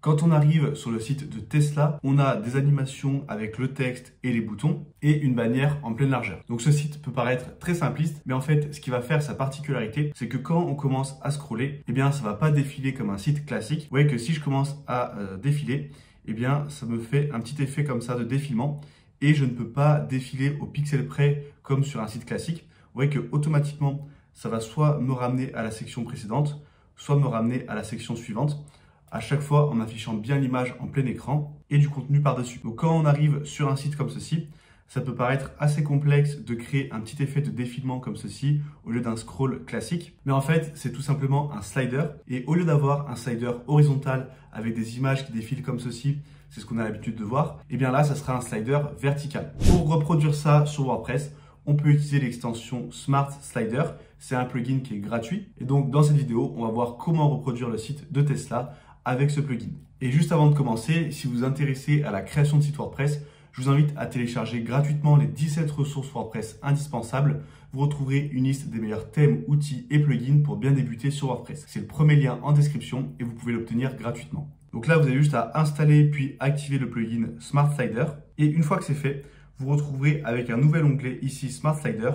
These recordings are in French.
Quand on arrive sur le site de Tesla, on a des animations avec le texte et les boutons et une bannière en pleine largeur. Donc ce site peut paraître très simpliste, mais en fait, ce qui va faire sa particularité, c'est que quand on commence à scroller, eh bien, ça va pas défiler comme un site classique. Vous voyez que si je commence à défiler, eh bien, ça me fait un petit effet comme ça de défilement et je ne peux pas défiler au pixel près comme sur un site classique. Vous voyez que automatiquement, ça va soit me ramener à la section précédente, soit me ramener à la section suivante, à chaque fois en affichant bien l'image en plein écran et du contenu par-dessus. Donc quand on arrive sur un site comme ceci, ça peut paraître assez complexe de créer un petit effet de défilement comme ceci au lieu d'un scroll classique. Mais en fait, c'est tout simplement un slider. Et au lieu d'avoir un slider horizontal avec des images qui défilent comme ceci, c'est ce qu'on a l'habitude de voir, et bien là, ça sera un slider vertical. Pour reproduire ça sur WordPress, on peut utiliser l'extension Smart Slider. C'est un plugin qui est gratuit. Et donc, dans cette vidéo, on va voir comment reproduire le site de Tesla avec ce plugin. Et juste avant de commencer, si vous vous intéressez à la création de site WordPress, je vous invite à télécharger gratuitement les 17 ressources WordPress indispensables. Vous retrouverez une liste des meilleurs thèmes, outils et plugins pour bien débuter sur WordPress. C'est le premier lien en description et vous pouvez l'obtenir gratuitement. Donc là, vous avez juste à installer puis activer le plugin Smart Slider. Et une fois que c'est fait, vous retrouverez avec un nouvel onglet ici Smart Slider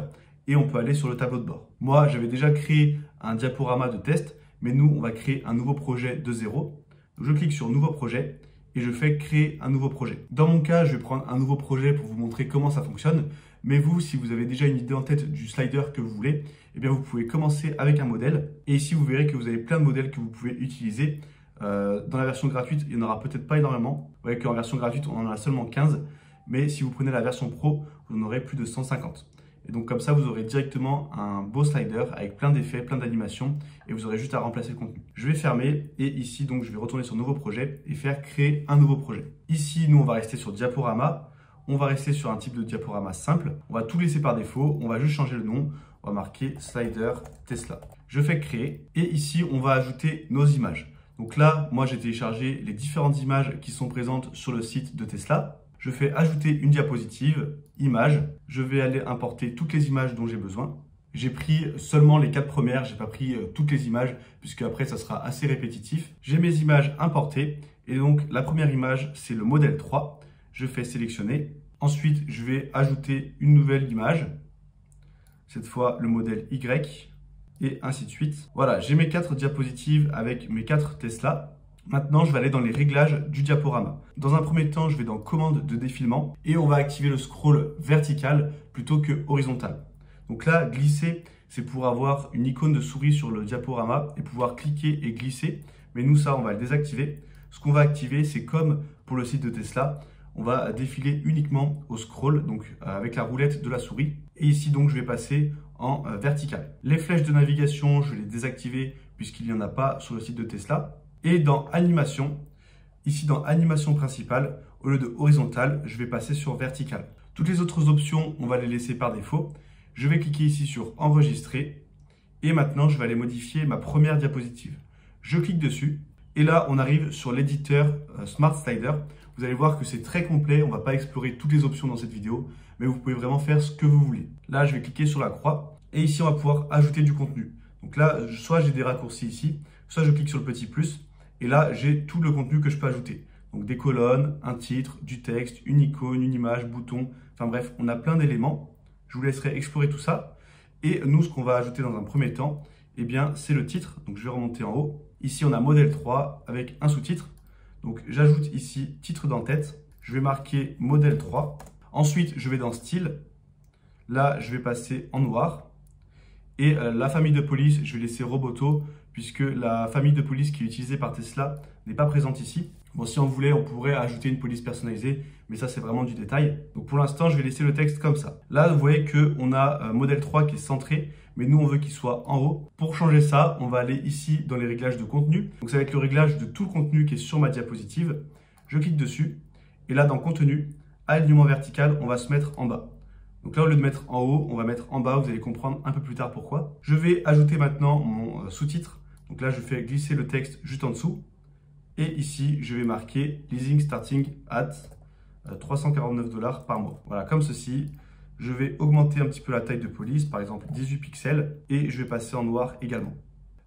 et on peut aller sur le tableau de bord. Moi, j'avais déjà créé un diaporama de test, mais nous, on va créer un nouveau projet de zéro. Donc, je clique sur Nouveau projet et je fais Créer un nouveau projet. Dans mon cas, je vais prendre un nouveau projet pour vous montrer comment ça fonctionne. Mais vous, si vous avez déjà une idée en tête du slider que vous voulez, eh bien, vous pouvez commencer avec un modèle. Et ici, vous verrez que vous avez plein de modèles que vous pouvez utiliser. Dans la version gratuite, il n'y en aura peut-être pas énormément. Vous voyez qu'en version gratuite, on en a seulement 15. Mais si vous prenez la version pro, vous en aurez plus de 150. Et donc comme ça, vous aurez directement un beau slider avec plein d'effets, plein d'animations et vous aurez juste à remplacer le contenu. Je vais fermer et ici, donc, je vais retourner sur Nouveau projet et faire Créer un nouveau projet. Ici, nous, on va rester sur Diaporama. On va rester sur un type de diaporama simple. On va tout laisser par défaut. On va juste changer le nom. On va marquer Slider Tesla. Je fais Créer et ici, on va ajouter nos images. Donc là, moi, j'ai téléchargé les différentes images qui sont présentes sur le site de Tesla. Je fais ajouter une diapositive, image. Je vais aller importer toutes les images dont j'ai besoin. J'ai pris seulement les 4 premières, j'ai pas pris toutes les images puisque après ça sera assez répétitif. J'ai mes images importées et donc la première image c'est le modèle 3. Je fais sélectionner. Ensuite, je vais ajouter une nouvelle image. Cette fois le modèle Y et ainsi de suite. Voilà, j'ai mes 4 diapositives avec mes 4 Tesla. Maintenant, je vais aller dans les réglages du diaporama. Dans un premier temps, je vais dans Commande de défilement et on va activer le scroll vertical plutôt que horizontal. Donc là, glisser, c'est pour avoir une icône de souris sur le diaporama et pouvoir cliquer et glisser. Mais nous, ça, on va le désactiver. Ce qu'on va activer, c'est comme pour le site de Tesla, on va défiler uniquement au scroll, donc avec la roulette de la souris. Et ici, donc, je vais passer en vertical. Les flèches de navigation, je vais les désactiver puisqu'il n'y en a pas sur le site de Tesla. Et dans Animation, ici dans Animation principale, au lieu de horizontal, je vais passer sur vertical. Toutes les autres options, on va les laisser par défaut. Je vais cliquer ici sur Enregistrer. Et maintenant, je vais aller modifier ma première diapositive. Je clique dessus. Et là, on arrive sur l'éditeur Smart Slider. Vous allez voir que c'est très complet. On ne va pas explorer toutes les options dans cette vidéo, mais vous pouvez vraiment faire ce que vous voulez. Là, je vais cliquer sur la croix. Et ici, on va pouvoir ajouter du contenu. Donc là, soit j'ai des raccourcis ici, soit je clique sur le petit plus. Et là, j'ai tout le contenu que je peux ajouter. Donc des colonnes, un titre, du texte, une icône, une image, bouton. Enfin bref, on a plein d'éléments. Je vous laisserai explorer tout ça. Et nous, ce qu'on va ajouter dans un premier temps, eh bien, c'est le titre. Donc je vais remonter en haut. Ici, on a modèle 3 avec un sous-titre. Donc j'ajoute ici titre d'en-tête. Je vais marquer modèle 3. Ensuite, je vais dans style. Là, je vais passer en noir. Et la famille de police, je vais laisser Roboto, puisque la famille de police qui est utilisée par Tesla n'est pas présente ici. Bon, si on voulait, on pourrait ajouter une police personnalisée, mais ça, c'est vraiment du détail. Donc, pour l'instant, je vais laisser le texte comme ça. Là, vous voyez qu'on a modèle 3 qui est centré, mais nous, on veut qu'il soit en haut. Pour changer ça, on va aller ici dans les réglages de contenu. Donc, ça va être le réglage de tout le contenu qui est sur ma diapositive. Je clique dessus, et là, dans Contenu, alignement vertical, on va se mettre en bas. Donc là, au lieu de mettre en haut, on va mettre en bas. Vous allez comprendre un peu plus tard pourquoi. Je vais ajouter maintenant mon sous-titre. Donc là, je fais glisser le texte juste en dessous. Et ici, je vais marquer Leasing Starting at 349 $ par mois. Voilà, comme ceci. Je vais augmenter un petit peu la taille de police, par exemple 18 pixels. Et je vais passer en noir également.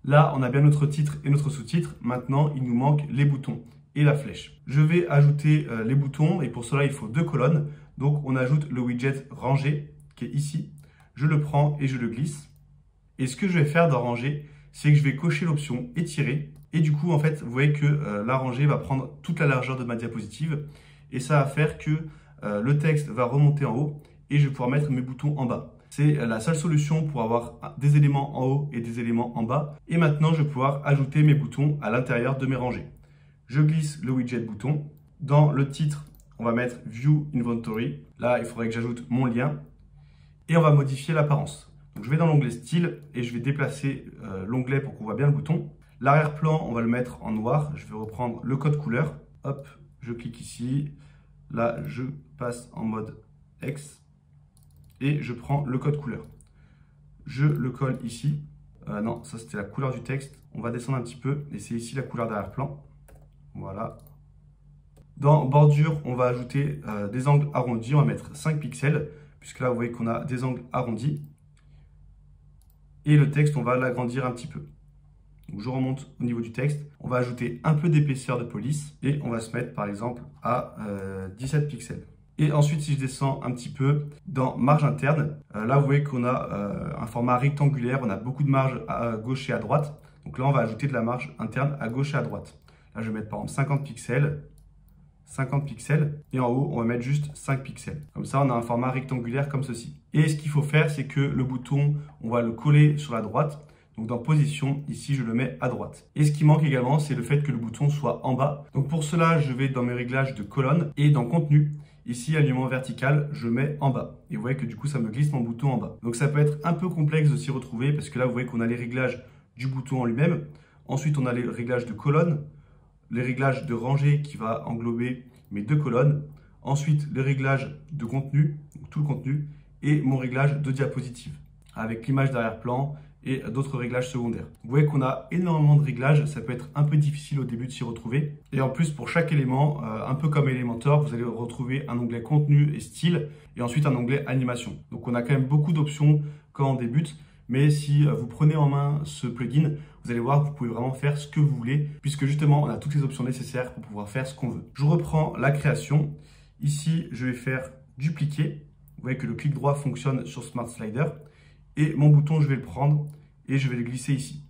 Là, on a bien notre titre et notre sous-titre. Maintenant, il nous manque les boutons. et la flèche. Je vais ajouter les boutons et pour cela, il faut 2 colonnes. Donc, on ajoute le widget rangé qui est ici. Je le prends et je le glisse. Et ce que je vais faire dans ranger, c'est que je vais cocher l'option étirer. Et du coup, en fait, vous voyez que la rangée va prendre toute la largeur de ma diapositive. Et ça va faire que le texte va remonter en haut et je vais pouvoir mettre mes boutons en bas. C'est la seule solution pour avoir des éléments en haut et des éléments en bas. Et maintenant, je vais pouvoir ajouter mes boutons à l'intérieur de mes rangées. Je glisse le widget bouton. Dans le titre, on va mettre View Inventory. Là, il faudrait que j'ajoute mon lien. Et on va modifier l'apparence. Donc, je vais dans l'onglet Style et je vais déplacer l'onglet pour qu'on voit bien le bouton. L'arrière-plan, on va le mettre en noir. Je vais reprendre le code couleur. Hop, je clique ici. Là, je passe en mode X. Et je prends le code couleur. Je le colle ici. Non, ça c'était la couleur du texte. On va descendre un petit peu et c'est ici la couleur d'arrière-plan. Voilà. Dans bordure, on va ajouter des angles arrondis. On va mettre 5 pixels, puisque là, vous voyez qu'on a des angles arrondis. Et le texte, on va l'agrandir un petit peu. Donc, je remonte au niveau du texte. On va ajouter un peu d'épaisseur de police et on va se mettre, par exemple, à 17 pixels. Et ensuite, si je descends un petit peu dans marge interne, là, vous voyez qu'on a un format rectangulaire. On a beaucoup de marge à gauche et à droite. Donc là, on va ajouter de la marge interne à gauche et à droite. Là, je vais mettre par exemple 50 pixels. 50 pixels. Et en haut, on va mettre juste 5 pixels. Comme ça, on a un format rectangulaire comme ceci. Et ce qu'il faut faire, c'est que le bouton, on va le coller sur la droite. Donc dans position, ici, je le mets à droite. Et ce qui manque également, c'est le fait que le bouton soit en bas. Donc pour cela, je vais dans mes réglages de colonne et dans contenu. Ici, alignement vertical, je mets en bas. Et vous voyez que du coup, ça me glisse mon bouton en bas. Donc ça peut être un peu complexe de s'y retrouver parce que là, vous voyez qu'on a les réglages du bouton en lui-même. Ensuite, on a les réglages de colonne, les réglages de rangée qui va englober mes 2 colonnes. Ensuite, les réglages de contenu, donc tout le contenu, et mon réglage de diapositive avec l'image d'arrière-plan et d'autres réglages secondaires. Vous voyez qu'on a énormément de réglages, ça peut être un peu difficile au début de s'y retrouver. Et en plus, pour chaque élément, un peu comme Elementor, vous allez retrouver un onglet contenu et style, et ensuite un onglet animation. Donc on a quand même beaucoup d'options quand on débute, mais si vous prenez en main ce plugin, vous allez voir que vous pouvez vraiment faire ce que vous voulez, puisque justement, on a toutes les options nécessaires pour pouvoir faire ce qu'on veut. Je reprends la création. Ici, je vais faire dupliquer. Vous voyez que le clic droit fonctionne sur Smart Slider. Et mon bouton, je vais le prendre et je vais le glisser ici.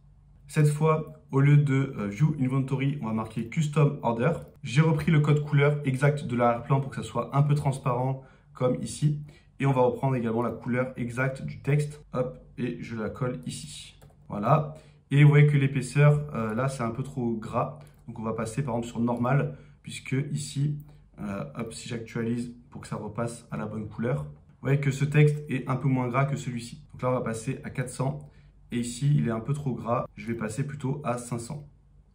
Cette fois, au lieu de View Inventory, on va marquer Custom Order. J'ai repris le code couleur exact de l'arrière-plan pour que ça soit un peu transparent comme ici. Et on va reprendre également la couleur exacte du texte. Hop, et je la colle ici. Voilà. Et vous voyez que l'épaisseur, là, c'est un peu trop gras. Donc, on va passer par exemple sur normal, puisque ici, hop, si j'actualise pour que ça repasse à la bonne couleur, vous voyez que ce texte est un peu moins gras que celui-ci. Donc là, on va passer à 400. Et ici, il est un peu trop gras. Je vais passer plutôt à 500.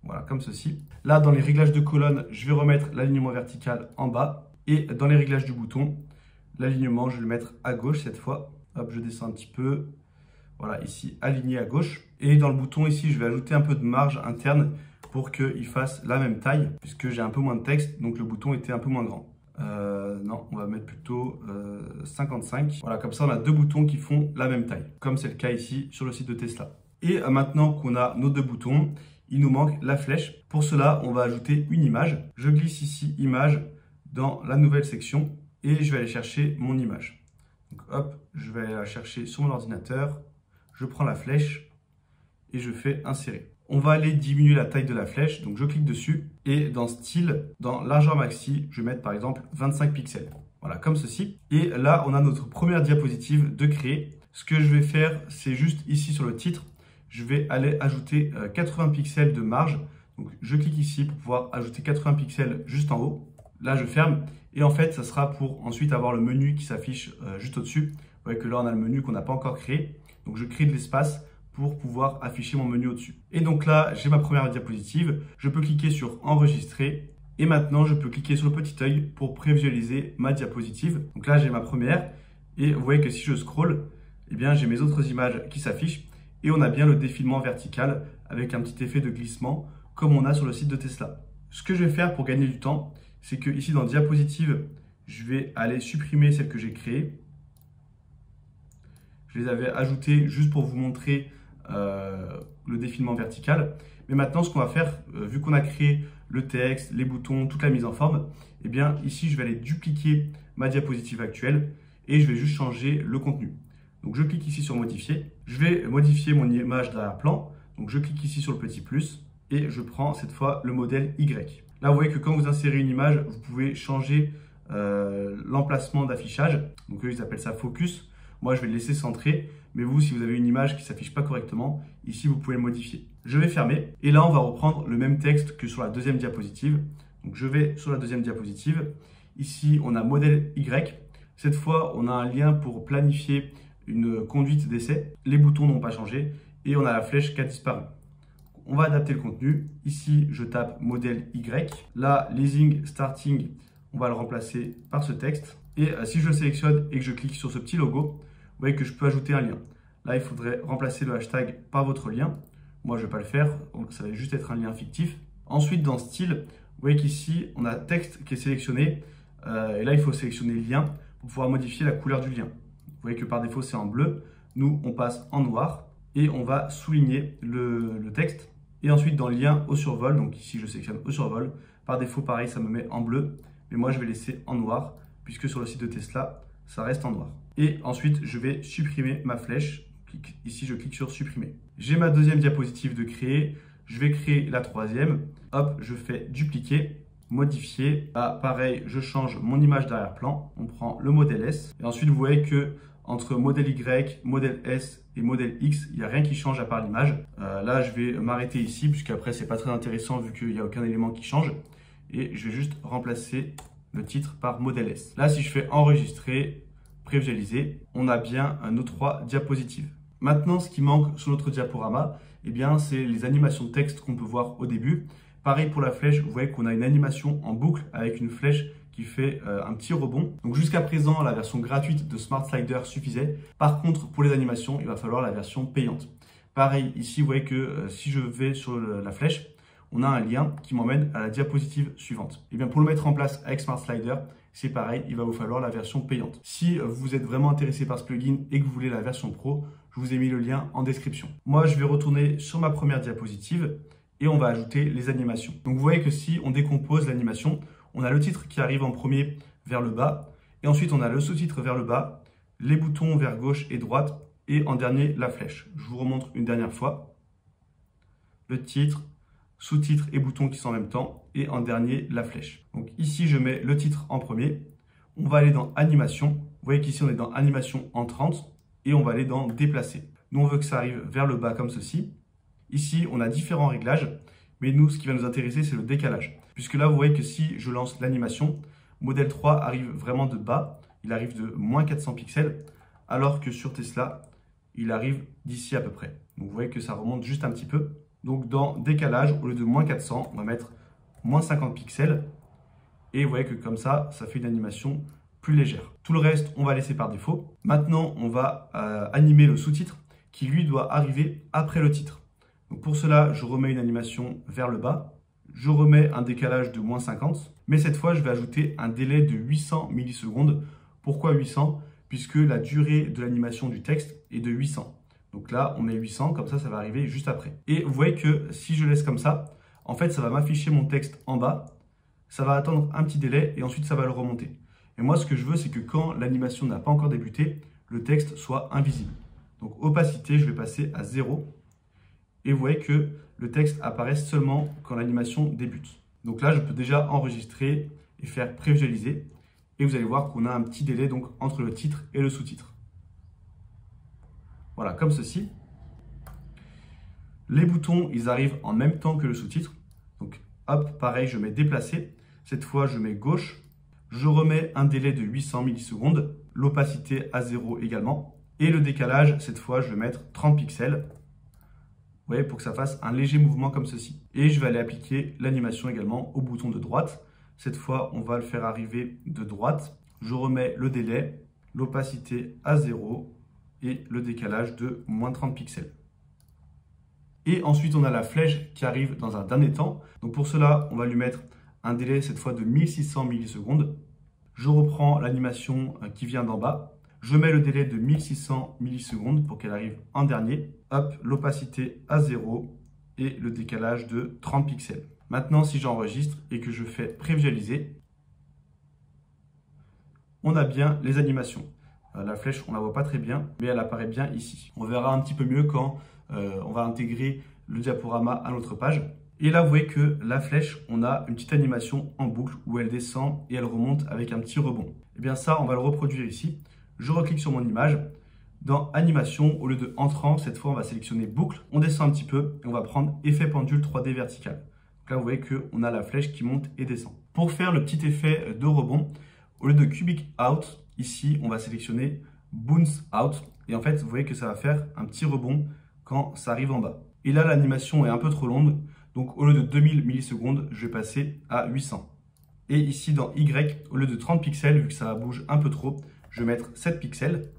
Voilà, comme ceci. Là, dans les réglages de colonne, je vais remettre l'alignement vertical en bas. Et dans les réglages du bouton, l'alignement, je vais le mettre à gauche cette fois. Hop, je descends un petit peu. Voilà, ici, aligné à gauche. Et dans le bouton, ici, je vais ajouter un peu de marge interne pour qu'il fasse la même taille, puisque j'ai un peu moins de texte, donc le bouton était un peu moins grand. Non, on va mettre plutôt 55. Voilà, comme ça, on a 2 boutons qui font la même taille, comme c'est le cas ici sur le site de Tesla. Et maintenant qu'on a nos 2 boutons, il nous manque la flèche. Pour cela, on va ajouter une image. Je glisse ici image dans la nouvelle section et je vais aller chercher mon image. Donc hop, je vais aller la chercher sur mon ordinateur. Je prends la flèche et je fais insérer. On va aller diminuer la taille de la flèche, donc je clique dessus et dans style, dans largeur maxi, je vais mettre par exemple 25 pixels. Voilà, comme ceci. Et là, on a notre première diapositive de créer. Ce que je vais faire, c'est juste ici sur le titre, je vais aller ajouter 80 pixels de marge. Donc je clique ici pour pouvoir ajouter 80 pixels juste en haut. Là, je ferme et en fait, ça sera pour ensuite avoir le menu qui s'affiche juste au-dessus. Vous voyez que là, on a le menu qu'on n'a pas encore créé. Donc je crée de l'espace pour pouvoir afficher mon menu au-dessus. Et donc là, j'ai ma première diapositive. Je peux cliquer sur enregistrer. Et maintenant, je peux cliquer sur le petit œil pour prévisualiser ma diapositive. Donc là, j'ai ma première. Et vous voyez que si je scrolle, eh bien, j'ai mes autres images qui s'affichent. Et on a bien le défilement vertical avec un petit effet de glissement comme on a sur le site de Tesla. Ce que je vais faire pour gagner du temps, c'est que ici dans diapositive, je vais aller supprimer celles que j'ai créées. Je les avais ajoutées juste pour vous montrer le défilement vertical. Mais maintenant, ce qu'on va faire, vu qu'on a créé le texte, les boutons, toute la mise en forme, eh bien ici, je vais aller dupliquer ma diapositive actuelle et je vais juste changer le contenu. Donc je clique ici sur modifier. Je vais modifier mon image d'arrière-plan. Donc je clique ici sur le petit plus et je prends cette fois le modèle Y. Là, vous voyez que quand vous insérez une image, vous pouvez changer l'emplacement d'affichage. Donc eux, ils appellent ça focus. Moi, je vais le laisser centré. Mais vous, si vous avez une image qui ne s'affiche pas correctement, ici, vous pouvez le modifier. Je vais fermer. Et là, on va reprendre le même texte que sur la deuxième diapositive. Donc je vais sur la deuxième diapositive. Ici, on a modèle Y. Cette fois, on a un lien pour planifier une conduite d'essai. Les boutons n'ont pas changé et on a la flèche qui a disparu. On va adapter le contenu. Ici, je tape modèle Y. Là, leasing starting, on va le remplacer par ce texte. Et si je le sélectionne et que je clique sur ce petit logo, vous voyez que je peux ajouter un lien. Là, il faudrait remplacer le hashtag par votre lien. Moi, je ne vais pas le faire, donc ça va juste être un lien fictif. Ensuite, dans style, vous voyez qu'ici, on a texte qui est sélectionné. Et là, il faut sélectionner lien pour pouvoir modifier la couleur du lien. Vous voyez que par défaut, c'est en bleu. Nous, on passe en noir et on va souligner le texte. Et ensuite, dans lien au survol, donc ici, je sélectionne au survol. Par défaut, pareil, ça me met en bleu. Mais moi, je vais laisser en noir, puisque sur le site de Tesla, ça reste en noir. Et ensuite, je vais supprimer ma flèche. Ici, je clique sur supprimer. J'ai ma deuxième diapositive de créer. Je vais créer la troisième. Hop, je fais dupliquer, modifier. Là, pareil, je change mon image d'arrière-plan. On prend le modèle S. Et ensuite, vous voyez que entre modèle Y, modèle S et modèle X, il n'y a rien qui change à part l'image. Là, je vais m'arrêter ici, puisqu'après, ce n'est pas très intéressant vu qu'il n'y a aucun élément qui change. Et je vais juste remplacer le titre par modèle S. Là, si je fais enregistrer, prévisualiser, on a bien nos 3 diapositives. Maintenant, ce qui manque sur notre diaporama, eh bien, c'est les animations de texte qu'on peut voir au début. Pareil pour la flèche, vous voyez qu'on a une animation en boucle avec une flèche qui fait un petit rebond. Donc jusqu'à présent, la version gratuite de Smart Slider suffisait. Par contre, pour les animations, il va falloir la version payante. Pareil, ici, vous voyez que si je vais sur la flèche, on a un lien qui m'emmène à la diapositive suivante. Et bien pour le mettre en place avec Smart Slider, c'est pareil, il va vous falloir la version payante. Si vous êtes vraiment intéressé par ce plugin et que vous voulez la version pro, je vous ai mis le lien en description. Moi, je vais retourner sur ma première diapositive et on va ajouter les animations. Donc vous voyez que si on décompose l'animation, on a le titre qui arrive en premier vers le bas et ensuite on a le sous-titre vers le bas, les boutons vers gauche et droite et en dernier la flèche. Je vous remontre une dernière fois. Le titre, sous-titre et boutons qui sont en même temps et en dernier la flèche. Donc ici je mets le titre en premier, on va aller dans animation, vous voyez qu'ici on est dans animation entrante et on va aller dans déplacer. Nous on veut que ça arrive vers le bas comme ceci. Ici on a différents réglages, mais nous ce qui va nous intéresser c'est le décalage. Puisque là vous voyez que si je lance l'animation, modèle 3 arrive vraiment de bas, il arrive de moins 400 pixels, alors que sur Tesla il arrive d'ici à peu près. Donc vous voyez que ça remonte juste un petit peu. Donc dans décalage, au lieu de moins 400, on va mettre moins 50 pixels. Et vous voyez que comme ça, ça fait une animation plus légère. Tout le reste, on va laisser par défaut. Maintenant, on va animer le sous-titre qui lui doit arriver après le titre. Donc pour cela, je remets une animation vers le bas. Je remets un décalage de moins 50. Mais cette fois, je vais ajouter un délai de 800 millisecondes. Pourquoi 800? Puisque la durée de l'animation du texte est de 800. Donc là, on met 800, comme ça va arriver juste après. Et vous voyez que si je laisse comme ça, en fait, ça va m'afficher mon texte en bas. Ça va attendre un petit délai et ensuite, ça va le remonter. Et moi, ce que je veux, c'est que quand l'animation n'a pas encore débuté, le texte soit invisible. Donc, opacité, je vais passer à 0. Et vous voyez que le texte apparaît seulement quand l'animation débute. Donc là, je peux déjà enregistrer et faire prévisualiser. Et vous allez voir qu'on a un petit délai donc, entre le titre et le sous-titre. Voilà, comme ceci. Les boutons, ils arrivent en même temps que le sous-titre. Donc, hop, pareil, je mets déplacer. Cette fois, je mets gauche. Je remets un délai de 800 millisecondes. L'opacité à 0 également. Et le décalage, cette fois, je vais mettre 30 pixels. Vous voyez, pour que ça fasse un léger mouvement comme ceci. Et je vais aller appliquer l'animation également au bouton de droite. Cette fois, on va le faire arriver de droite. Je remets le délai, l'opacité à 0 et le décalage de moins 30 pixels. Et ensuite, on a la flèche qui arrive dans un dernier temps. Donc pour cela, on va lui mettre un délai cette fois de 1600 millisecondes. Je reprends l'animation qui vient d'en bas. Je mets le délai de 1600 millisecondes pour qu'elle arrive en dernier. Hop, l'opacité à 0 et le décalage de 30 pixels. Maintenant, si j'enregistre et que je fais prévisualiser, on a bien les animations. La flèche, on ne la voit pas très bien, mais elle apparaît bien ici. On verra un petit peu mieux quand on va intégrer le diaporama à notre page. Et là, vous voyez que la flèche, on a une petite animation en boucle où elle descend et elle remonte avec un petit rebond. Et bien ça, on va le reproduire ici. Je reclique sur mon image. Dans animation, au lieu de entrant, cette fois, on va sélectionner boucle. On descend un petit peu et on va prendre effet pendule 3D vertical. Donc là, vous voyez qu'on a la flèche qui monte et descend. Pour faire le petit effet de rebond, au lieu de cubic out, ici, on va sélectionner bounce out. Et en fait, vous voyez que ça va faire un petit rebond quand ça arrive en bas. Et là, l'animation est un peu trop longue. Donc, au lieu de 2000 millisecondes, je vais passer à 800. Et ici, dans Y, au lieu de 30 pixels, vu que ça bouge un peu trop, je vais mettre 7 pixels.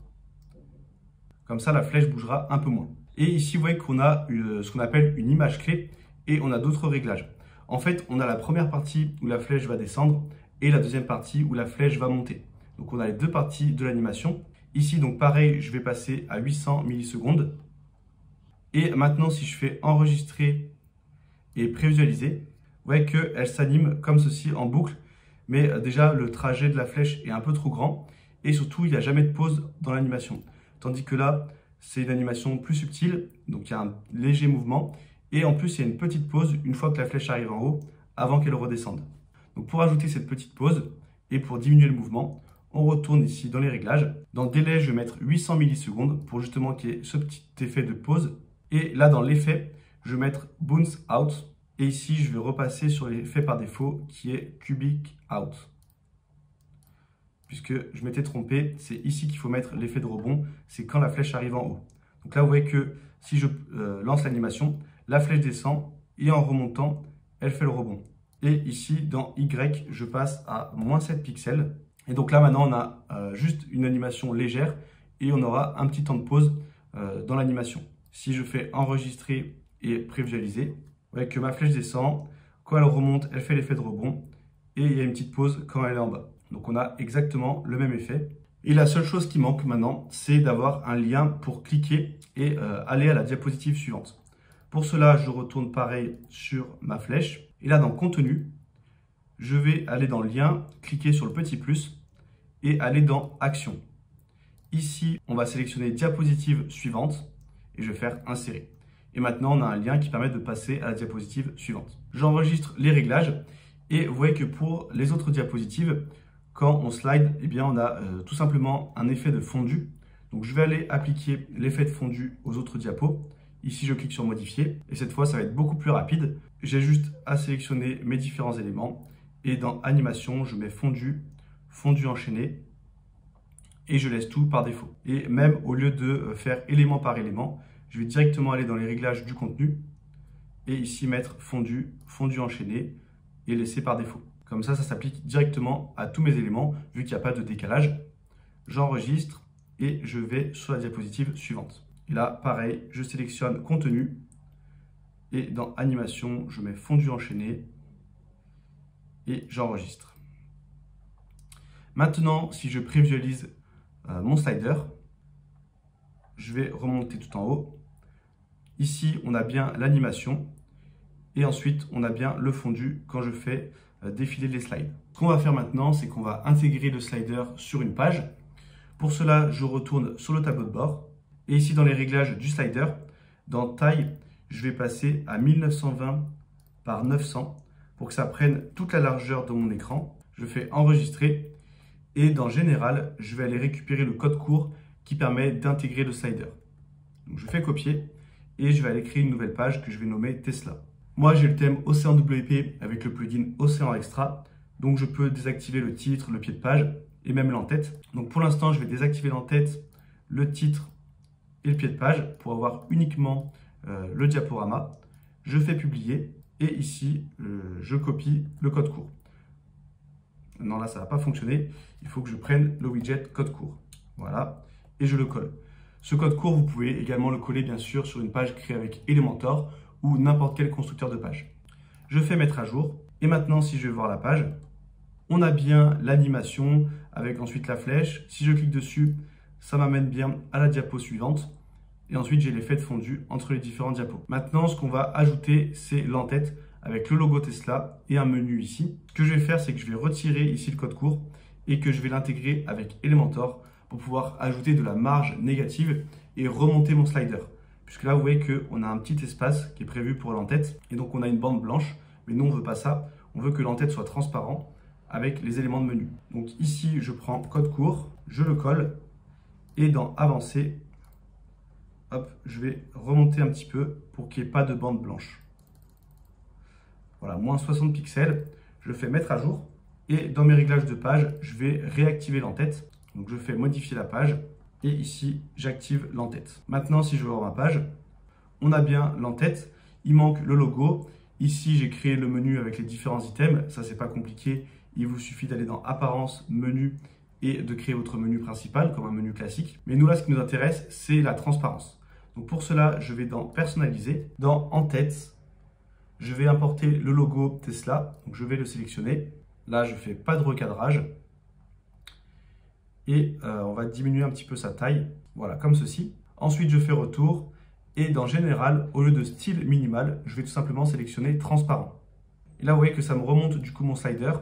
Comme ça, la flèche bougera un peu moins. Et ici, vous voyez qu'on a ce qu'on appelle une image clé et on a d'autres réglages. En fait, on a la première partie où la flèche va descendre et la deuxième partie où la flèche va monter. Donc, on a les deux parties de l'animation. Ici, donc pareil, je vais passer à 800 millisecondes. Et maintenant, si je fais enregistrer et prévisualiser, vous voyez qu'elle s'anime comme ceci en boucle. Mais déjà, le trajet de la flèche est un peu trop grand. Et surtout, il n'y a jamais de pause dans l'animation. Tandis que là, c'est une animation plus subtile. Donc, il y a un léger mouvement. Et en plus, il y a une petite pause une fois que la flèche arrive en haut, avant qu'elle redescende. Donc, pour ajouter cette petite pause et pour diminuer le mouvement, on retourne ici dans les réglages. Dans délai, je vais mettre 800 millisecondes pour justement qu'il y ait ce petit effet de pause. Et là, dans l'effet, je vais mettre bounce out. Et ici, je vais repasser sur l'effet par défaut qui est cubic out. Puisque je m'étais trompé, c'est ici qu'il faut mettre l'effet de rebond. C'est quand la flèche arrive en haut. Donc là, vous voyez que si je lance l'animation, la flèche descend et en remontant, elle fait le rebond. Et ici, dans Y, je passe à moins 7 pixels. Et donc là, maintenant, on a juste une animation légère et on aura un petit temps de pause dans l'animation. Si je fais enregistrer et prévisualiser, vous voyez que ma flèche descend. Quand elle remonte, elle fait l'effet de rebond. Et il y a une petite pause quand elle est en bas. Donc on a exactement le même effet. Et la seule chose qui manque maintenant, c'est d'avoir un lien pour cliquer et aller à la diapositive suivante. Pour cela, je retourne pareil sur ma flèche. Et là, dans Contenu, je vais aller dans Lien, cliquer sur le petit plus et aller dans Action. Ici, on va sélectionner Diapositive suivante et je vais faire Insérer. Et maintenant, on a un lien qui permet de passer à la diapositive suivante. J'enregistre les réglages et vous voyez que pour les autres diapositives, quand on slide, eh bien, on a tout simplement un effet de fondu. Donc, je vais aller appliquer l'effet de fondu aux autres diapos. Ici, je clique sur Modifier et cette fois, ça va être beaucoup plus rapide. J'ai juste à sélectionner mes différents éléments et dans Animation, je mets fondu, fondu enchaîné et je laisse tout par défaut. Et même au lieu de faire élément par élément, je vais directement aller dans les réglages du contenu et ici mettre fondu, fondu enchaîné et laisser par défaut. Comme ça s'applique directement à tous mes éléments vu qu'il n'y a pas de décalage. J'enregistre et je vais sur la diapositive suivante. Et là, pareil, je sélectionne contenu et dans animation, je mets fondu enchaîné et j'enregistre. Maintenant, si je prévisualise mon slider, je vais remonter tout en haut. Ici, on a bien l'animation et ensuite, on a bien le fondu quand je fais défiler les slides. Ce qu'on va faire maintenant, c'est qu'on va intégrer le slider sur une page. Pour cela, je retourne sur le tableau de bord et ici, dans les réglages du slider, dans taille, je vais passer à 1920 par 900 pour que ça prenne toute la largeur de mon écran. Je fais enregistrer et dans général, je vais aller récupérer le code court qui permet d'intégrer le slider. Donc, je fais copier et je vais aller créer une nouvelle page que je vais nommer Tesla. Moi, j'ai le thème Océan WP avec le plugin Océan Extra. Donc, je peux désactiver le titre, le pied de page et même l'entête. Donc, pour l'instant, je vais désactiver l'entête, le titre et le pied de page pour avoir uniquement le diaporama. Je fais publier et ici, je copie le code court. Non, là, ça ne va pas fonctionner. Il faut que je prenne le widget code court. Voilà. Et je le colle. Ce code court, vous pouvez également le coller, bien sûr, sur une page créée avec Elementor ou n'importe quel constructeur de page. Je fais mettre à jour. Et maintenant, si je vais voir la page, on a bien l'animation avec ensuite la flèche. Si je clique dessus, ça m'amène bien à la diapo suivante. Et ensuite, j'ai l'effet de fondu entre les différents diapos. Maintenant, ce qu'on va ajouter, c'est l'entête avec le logo Tesla et un menu ici. Ce que je vais faire, c'est que je vais retirer ici le code court et que je vais l'intégrer avec Elementor pour pouvoir ajouter de la marge négative et remonter mon slider. Puisque là, vous voyez qu'on a un petit espace qui est prévu pour l'entête et donc on a une bande blanche, mais nous, on ne veut pas ça. On veut que l'entête soit transparent avec les éléments de menu. Donc ici, je prends code court, je le colle et dans Avancer, hop, je vais remonter un petit peu pour qu'il n'y ait pas de bande blanche. Voilà, moins 60 pixels, je fais mettre à jour et dans mes réglages de page, je vais réactiver l'entête. Donc je fais modifier la page et ici, j'active l'entête. Maintenant, si je vais voir ma page, on a bien l'entête, il manque le logo. Ici, j'ai créé le menu avec les différents items, ça c'est pas compliqué. Il vous suffit d'aller dans Apparence, Menu et de créer votre menu principal comme un menu classique. Mais nous là, ce qui nous intéresse, c'est la transparence. Donc pour cela, je vais dans Personnaliser, dans En-tête, je vais importer le logo Tesla. Donc je vais le sélectionner. Là, je fais pas de recadrage. Et on va diminuer un petit peu sa taille. Voilà, comme ceci. Ensuite, je fais Retour. Et dans Général, au lieu de Style minimal, je vais tout simplement sélectionner Transparent. Et là, vous voyez que ça me remonte du coup mon slider.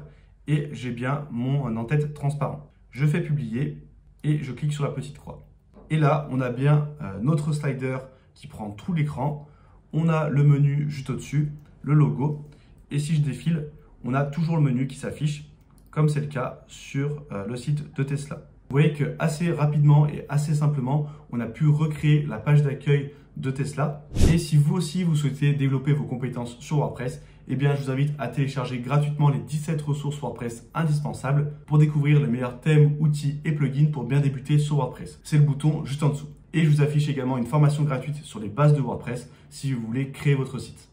Et j'ai bien mon en-tête transparent. Je fais Publier et je clique sur la petite croix. Et là, on a bien notre slider qui prend tout l'écran. On a le menu juste au-dessus, le logo. Et si je défile, on a toujours le menu qui s'affiche, comme c'est le cas sur le site de Tesla. Vous voyez que assez rapidement et assez simplement, on a pu recréer la page d'accueil de Tesla. Et si vous aussi, vous souhaitez développer vos compétences sur WordPress, eh bien, je vous invite à télécharger gratuitement les 17 ressources WordPress indispensables pour découvrir les meilleurs thèmes, outils et plugins pour bien débuter sur WordPress. C'est le bouton juste en dessous. Et je vous affiche également une formation gratuite sur les bases de WordPress si vous voulez créer votre site.